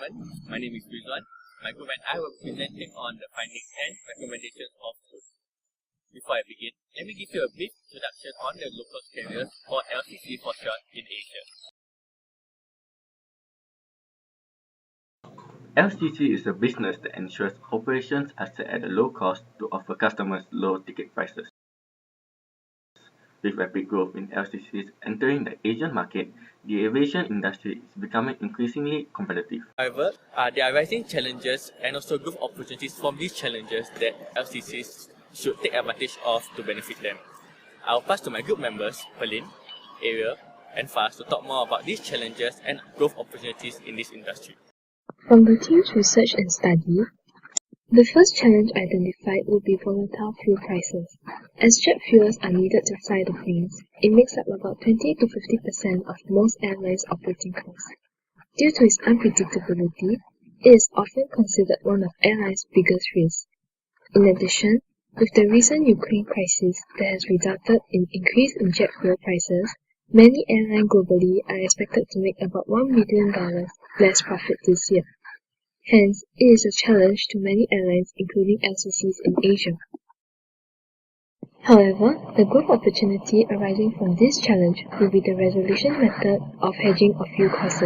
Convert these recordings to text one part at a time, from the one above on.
Rahman. My name is Ridzwan. My group and I will be presenting on the findings and recommendations of Scoot. Before I begin, let me give you a brief introduction on the local carriers, or LCC for short, in Asia. LCC is a business that ensures operations are set at a low cost to offer customers low ticket prices. With rapid growth in LCCs entering the Asian market, the aviation industry is becoming increasingly competitive. However, there are rising challenges and also growth opportunities from these challenges that LCCs should take advantage of to benefit them. I'll pass to my group members, Peaerlyn, Ariel, and Faz to talk more about these challenges and growth opportunities in this industry. From the team's research and study, the first challenge identified would be volatile fuel prices. As jet fuels are needed to fly the planes, it makes up about 20 to 50% of most airlines' operating costs. Due to its unpredictability, it is often considered one of airlines' biggest risks. In addition, with the recent Ukraine crisis that has resulted in increase in jet fuel prices, many airlines globally are expected to make about $1 million less profit this year. Hence, it is a challenge to many airlines, including LCCs in Asia. However, the growth opportunity arising from this challenge will be the resolution method of hedging of fuel costs.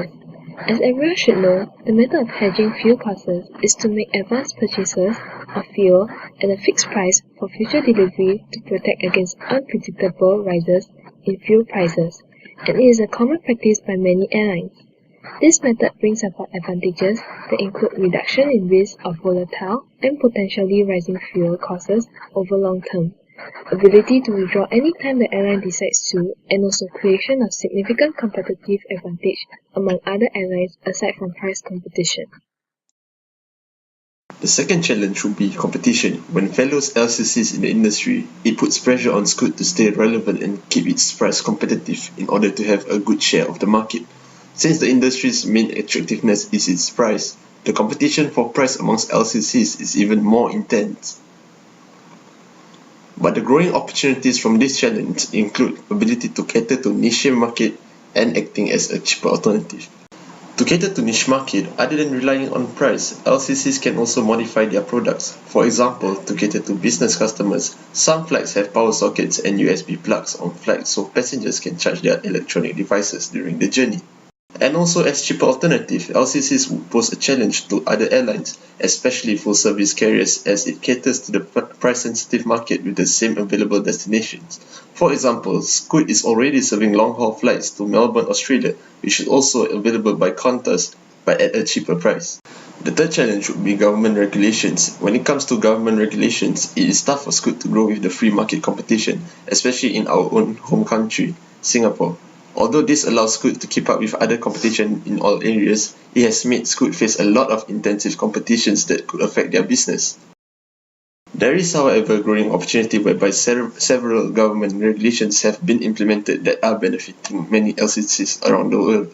As everyone should know, the method of hedging fuel costs is to make advance purchases of fuel at a fixed price for future delivery to protect against unpredictable rises in fuel prices, and it is a common practice by many airlines. This method brings about advantages that include reduction in risk of volatile and potentially rising fuel costs over long term, ability to withdraw anytime the airline decides to, and also creation of significant competitive advantage among other airlines aside from price competition. The second challenge would be competition. When fellows LCCs in the industry, it puts pressure on Scoot to stay relevant and keep its price competitive in order to have a good share of the market. Since the industry's main attractiveness is its price, the competition for price amongst LCCs is even more intense. But the growing opportunities from this challenge include ability to cater to niche market and acting as a cheaper alternative. To cater to niche market, other than relying on price, LCCs can also modify their products. For example, to cater to business customers, some flights have power sockets and USB plugs on flights so passengers can charge their electronic devices during the journey. And also as cheaper alternative, LCCs would pose a challenge to other airlines, especially full-service carriers, as it caters to the price-sensitive market with the same available destinations. For example, Scoot is already serving long-haul flights to Melbourne, Australia, which is also available by Qantas, but at a cheaper price. The third challenge would be government regulations. When it comes to government regulations, it is tough for Scoot to grow with the free market competition, especially in our own home country, Singapore. Although this allows Scoot to keep up with other competition in all areas, it has made Scoot face a lot of intensive competitions that could affect their business. There is, however, a growing opportunity whereby several government regulations have been implemented that are benefiting many LCCs around the world.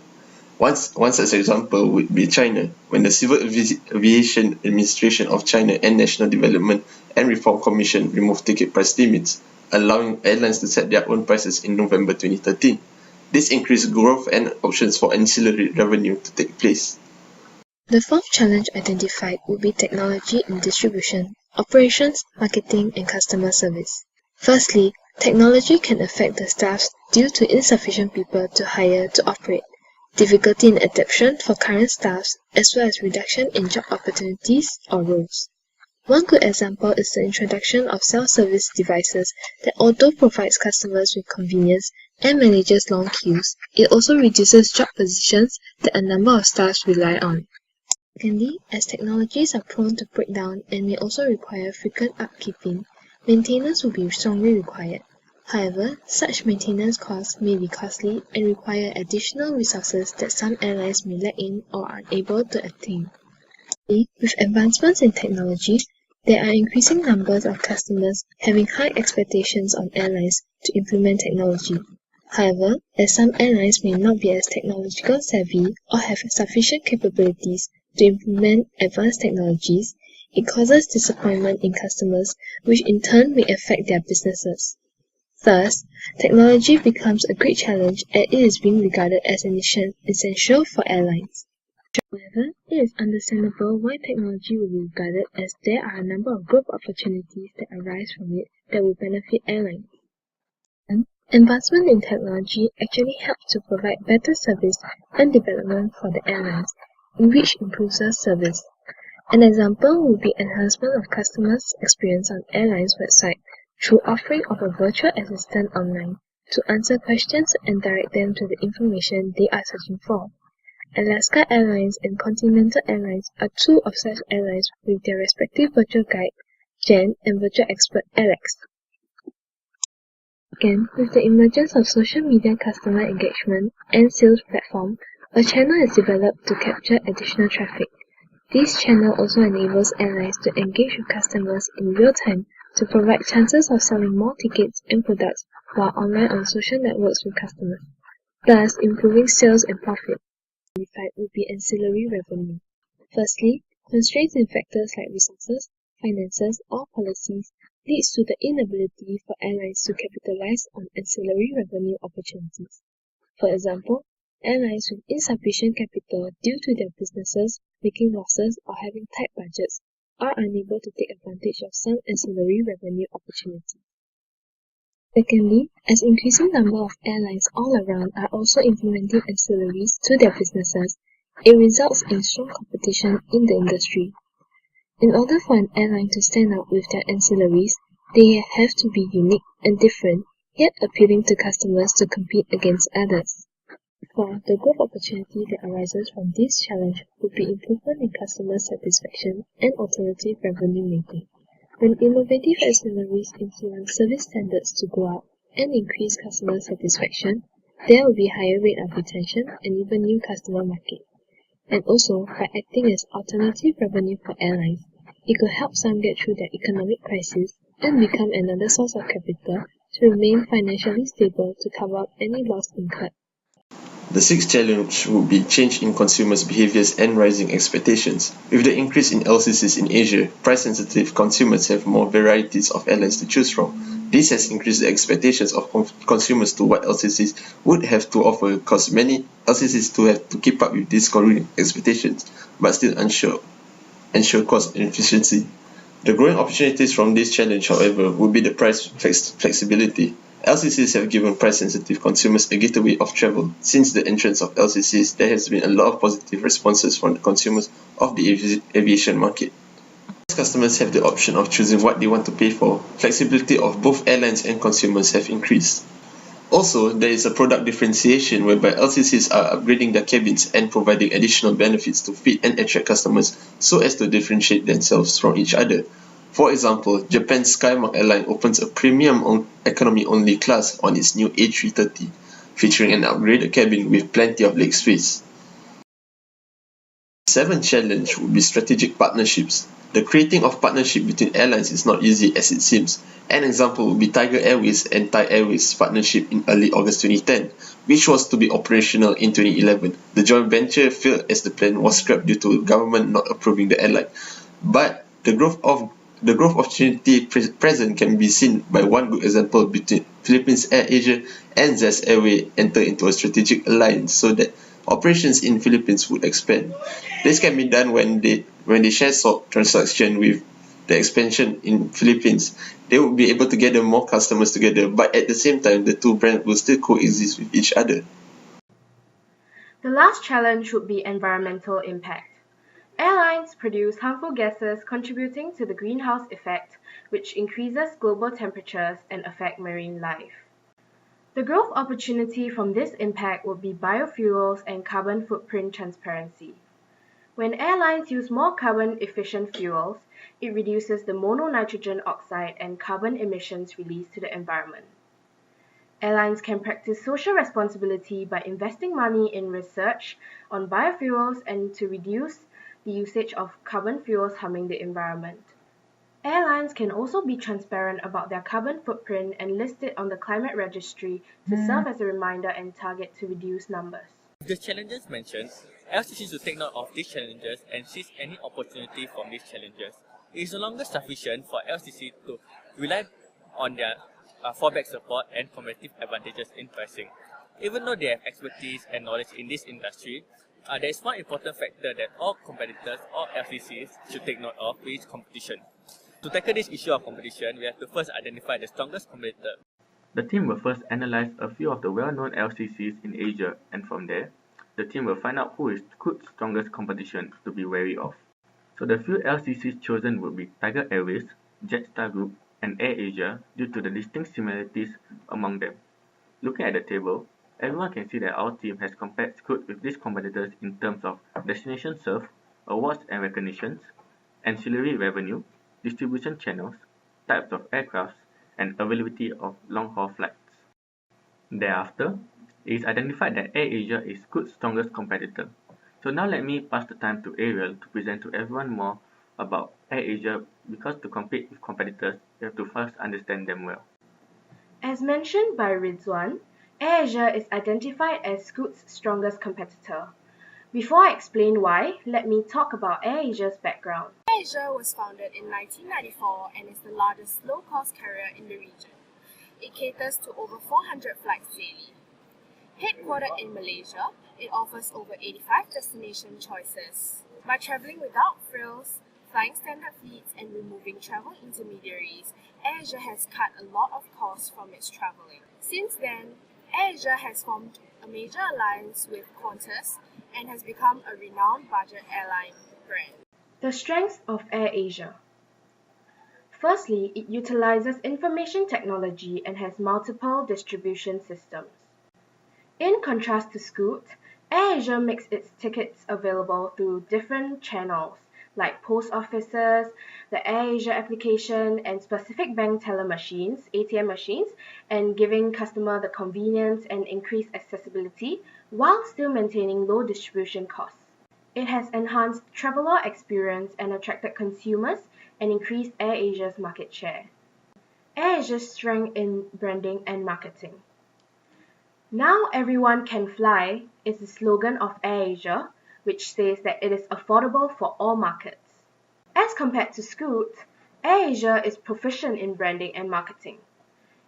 One such example would be China, when the Civil Aviation Administration of China and National Development and Reform Commission removed ticket price limits, allowing airlines to set their own prices in November 2013. This increased growth and options for ancillary revenue to take place. The fourth challenge identified would be technology in distribution, operations, marketing, and customer service. Firstly, technology can affect the staffs due to insufficient people to hire to operate, difficulty in adaptation for current staffs, as well as reduction in job opportunities or roles. One good example is the introduction of self-service devices that although provides customers with convenience and manages long queues, it also reduces job positions that a number of staffs rely on. Secondly, as technologies are prone to break down and may also require frequent upkeeping, maintenance will be strongly required. However, such maintenance costs may be costly and require additional resources that some airlines may lack in or are unable to attain. With advancements in technology, there are increasing numbers of customers having high expectations on airlines to implement technology. However, as some airlines may not be as technological savvy or have sufficient capabilities to implement advanced technologies, it causes disappointment in customers, which in turn may affect their businesses. Thus, technology becomes a great challenge as it is being regarded as an essential for airlines. However, it is understandable why technology will be regarded, as there are a number of growth opportunities that arise from it that will benefit airlines. And advancement in technology actually helps to provide better service and development for the airlines, which improves their service. An example would be enhancement of customers' experience on airlines' website through offering of a virtual assistant online to answer questions and direct them to the information they are searching for. Alaska Airlines and Continental Airlines are two of such airlines with their respective virtual guide, Zhen, and virtual expert, Alex. Again, with the emergence of social media customer engagement and sales platform, a channel is developed to capture additional traffic. This channel also enables airlines to engage with customers in real time to provide chances of selling more tickets and products while online on social networks with customers, thus improving sales and profit. Would be ancillary revenue. Firstly, constraints in factors like resources, finances, or policies leads to the inability for airlines to capitalize on ancillary revenue opportunities. For example, airlines with insufficient capital due to their businesses making losses or having tight budgets are unable to take advantage of some ancillary revenue opportunities. Secondly, as increasing number of airlines all around are also implementing ancillaries to their businesses, it results in strong competition in the industry. In order for an airline to stand out with their ancillaries, they have to be unique and different, yet appealing to customers to compete against others. Therefore, the growth opportunity that arises from this challenge would be improvement in customer satisfaction and alternative revenue making. When innovative ancillaries influence service standards to go up and increase customer satisfaction, there will be higher rate of retention and even new customer market. And also, by acting as alternative revenue for airlines, it could help some get through their economic crisis and become another source of capital to remain financially stable to cover up any loss incurred. The sixth challenge would be change in consumers' behaviors and rising expectations. With the increase in LCCs in Asia, price-sensitive consumers have more varieties of airlines to choose from. This has increased the expectations of consumers to what LCCs would have to offer, cause many LCCs still have to keep up with these growing expectations, but still ensure cost and efficiency. The growing opportunities from this challenge, however, would be the price flexibility. LCCs have given price-sensitive consumers a gateway of travel. Since the entrance of LCCs, there has been a lot of positive responses from the consumers of the aviation market. As customers have the option of choosing what they want to pay for, flexibility of both airlines and consumers have increased. Also, there is a product differentiation whereby LCCs are upgrading their cabins and providing additional benefits to fit and attract customers so as to differentiate themselves from each other. For example, Japan's Skymark airline opens a premium economy-only class on its new A330, featuring an upgraded cabin with plenty of leg space. The seventh challenge would be strategic partnerships. The creating of partnership between airlines is not easy as it seems. An example would be Tiger Airways and Thai Airways partnership in early August 2010, which was to be operational in 2011. The joint venture failed as the plan was scrapped due to the government not approving the airline. But the growth opportunity present can be seen by one good example between Philippines Air Asia and Zest Airway enter into a strategic alliance so that operations in Philippines would expand. This can be done when they share transaction with the expansion in Philippines. They will be able to gather more customers together, but at the same time, the two brands will still coexist with each other. The last challenge would be environmental impact. Airlines produce harmful gases contributing to the greenhouse effect, which increases global temperatures and affect marine life. The growth opportunity from this impact would be biofuels and carbon footprint transparency. When airlines use more carbon-efficient fuels, it reduces the mononitrogen oxide and carbon emissions released to the environment. Airlines can practice social responsibility by investing money in research on biofuels and to reduce the usage of carbon fuels harming the environment. Airlines can also be transparent about their carbon footprint and list it on the climate registry to serve as a reminder and target to reduce numbers. With the challenges mentioned, LCCs should take note of these challenges and seize any opportunity from these challenges. It is no longer sufficient for LCC to rely on their fallback support, and competitive advantages in pricing. Even though they have expertise and knowledge in this industry, there is one important factor that all competitors or LCCs should take note of, which is competition. To tackle this issue of competition, we have to first identify the strongest competitor. The team will first analyze a few of the well-known LCCs in Asia, and from there, the team will find out who is Scoot's strongest competition to be wary of. So the few LCCs chosen would be Tiger Airways, Jetstar Group, and AirAsia due to the distinct similarities among them. Looking at the table, everyone can see that our team has compared Scoot with these competitors in terms of destination served, awards and recognitions, ancillary revenue, distribution channels, types of aircraft, and availability of long-haul flights. Thereafter, it is identified that AirAsia is Scoot's strongest competitor. So now let me pass the time to Ariel to present to everyone more about AirAsia, because to compete with competitors, you have to first understand them well. As mentioned by Ridzwan, AirAsia is identified as Scoot's strongest competitor. Before I explain why, let me talk about AirAsia's background. AirAsia was founded in 1994 and is the largest low-cost carrier in the region. It caters to over 400 flights daily. Headquartered in Malaysia, it offers over 85 destination choices. By traveling without frills, flying standard fleets, and removing travel intermediaries, AirAsia has cut a lot of costs from its traveling. Since then, AirAsia has formed a major alliance with Qantas and has become a renowned budget airline brand. The strengths of AirAsia. Firstly, it utilizes information technology and has multiple distribution systems. In contrast to Scoot, AirAsia makes its tickets available through different channels like post offices, the AirAsia application, and specific bank teller machines, ATM machines, and giving customer the convenience and increased accessibility while still maintaining low distribution costs. It has enhanced traveler experience and attracted consumers and increased AirAsia's market share. AirAsia's strength in branding and marketing. Now everyone can fly is the slogan of AirAsia, which says that it is affordable for all markets. As compared to Scoot, AirAsia is proficient in branding and marketing.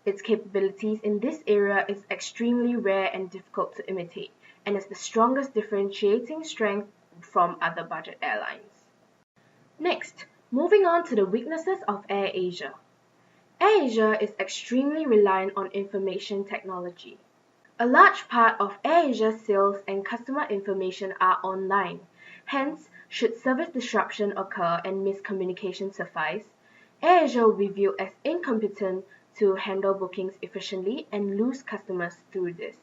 Its capabilities in this area is extremely rare and difficult to imitate, and is the strongest differentiating strength from other budget airlines. Next, moving on to the weaknesses of AirAsia. AirAsia is extremely reliant on information technology. A large part of AirAsia's sales and customer information are online. Hence, should service disruption occur and miscommunication suffice, AirAsia will be viewed as incompetent to handle bookings efficiently and lose customers through this.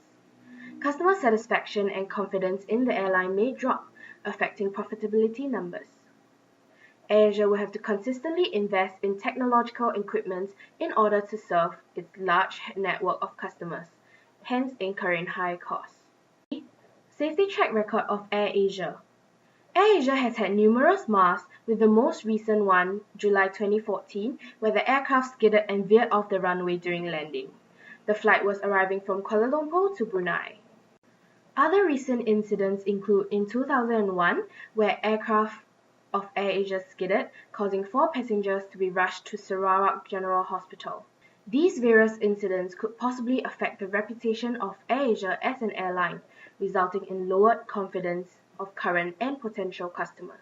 Customer satisfaction and confidence in the airline may drop, affecting profitability numbers. AirAsia will have to consistently invest in technological equipment in order to serve its large network of customers, hence incurring high costs. Safety track record of AirAsia. AirAsia has had numerous masks, with the most recent one, July 2014, where the aircraft skidded and veered off the runway during landing. The flight was arriving from Kuala Lumpur to Brunei. Other recent incidents include in 2001, where aircraft of AirAsia skidded, causing 4 passengers to be rushed to Sarawak General Hospital. These various incidents could possibly affect the reputation of AirAsia as an airline, resulting in lowered confidence of current and potential customers.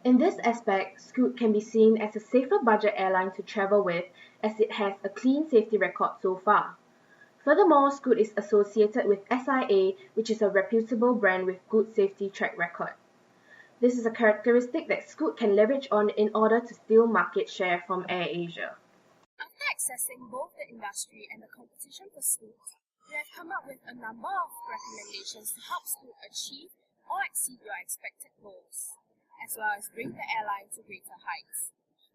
In this aspect, Scoot can be seen as a safer budget airline to travel with, as it has a clean safety record so far. Furthermore, Scoot is associated with SIA, which is a reputable brand with good safety track record. This is a characteristic that Scoot can leverage on in order to steal market share from AirAsia. After accessing both the industry and the competition for Scoot, we have come up with a number of recommendations to help Scoot achieve or exceed your expected goals, as well as bring the airline to greater heights.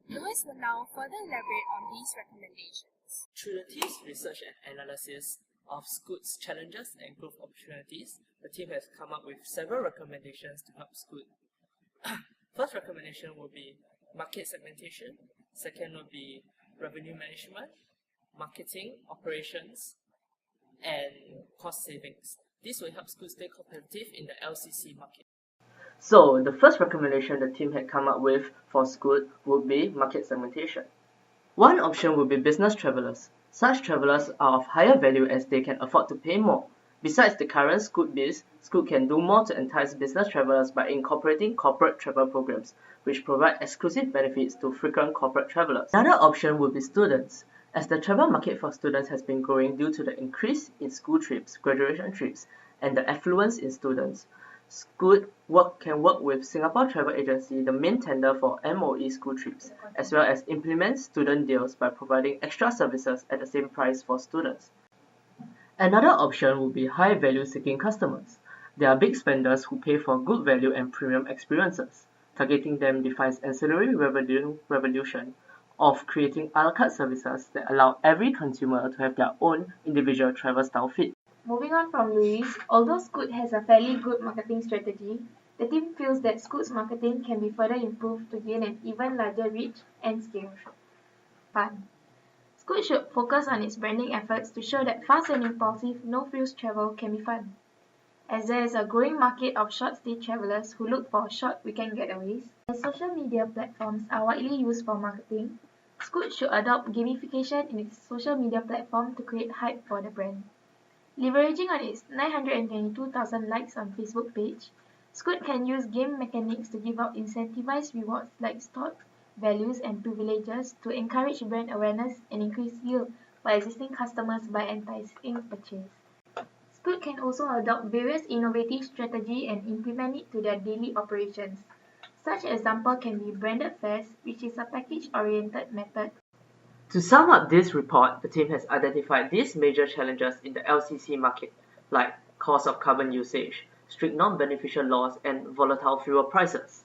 Louis will now further elaborate on these recommendations. Through the team's research and analysis of Scoot's challenges and growth opportunities, the team has come up with several recommendations to help Scoot. First recommendation will be market segmentation. Second would be revenue management, marketing, operations, and cost savings. This will help Scoot stay competitive in the LCC market. So, the first recommendation the team had come up with for Scoot would be market segmentation. One option would be business travelers. Such travelers are of higher value as they can afford to pay more. Besides the current Scoot Biz, Scoot can do more to entice business travelers by incorporating corporate travel programs, which provide exclusive benefits to frequent corporate travelers. Another option would be students. As the travel market for students has been growing due to the increase in school trips, graduation trips, and the affluence in students, Scoot can work with Singapore Travel Agency, the main tender for MOE school trips, as well as implement student deals by providing extra services at the same price for students. Another option would be high-value seeking customers. They are big spenders who pay for good value and premium experiences. Targeting them defines ancillary revolution of creating a la carte services that allow every consumer to have their own individual travel style fit. Moving on from Louis, although Scoot has a fairly good marketing strategy, the team feels that Scoot's marketing can be further improved to gain an even larger reach and scale. Fun. Scoot should focus on its branding efforts to show that fast and impulsive, no-frills travel can be fun. As there is a growing market of short-stay travelers who look for short weekend getaways, as social media platforms are widely used for marketing, Scoot should adopt gamification in its social media platform to create hype for the brand. Leveraging on its 922,000 likes on Facebook page, Scoot can use game mechanics to give out incentivized rewards like stored values and privileges to encourage brand awareness and increase yield for existing customers by enticing purchase. Scoot can also adopt various innovative strategies and implement it to their daily operations. Such example can be branded fares, which is a package-oriented method. To sum up this report, the team has identified these major challenges in the LCC market, like cost of carbon usage, strict non-beneficial laws, and volatile fuel prices.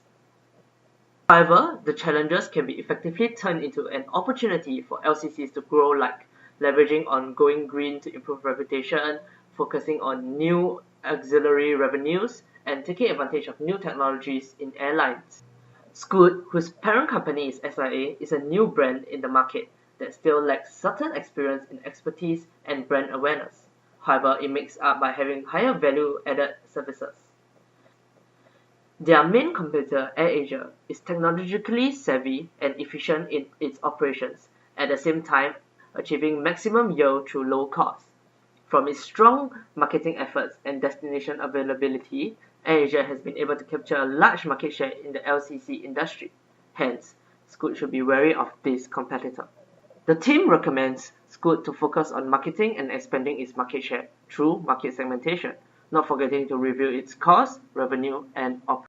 However, the challenges can be effectively turned into an opportunity for LCCs to grow, like leveraging on going green to improve reputation, focusing on new auxiliary revenues, and taking advantage of new technologies in airlines. Scoot, whose parent company is SIA, is a new brand in the market that still lacks certain experience in expertise and brand awareness. However, it makes up by having higher value-added services. Their main competitor, AirAsia, is technologically savvy and efficient in its operations, at the same time achieving maximum yield through low cost. From its strong marketing efforts and destination availability, AirAsia has been able to capture a large market share in the LCC industry. Hence, Scoot should be wary of this competitor. The team recommends Scoot to focus on marketing and expanding its market share through market segmentation, not forgetting to review its cost, revenue, and operations.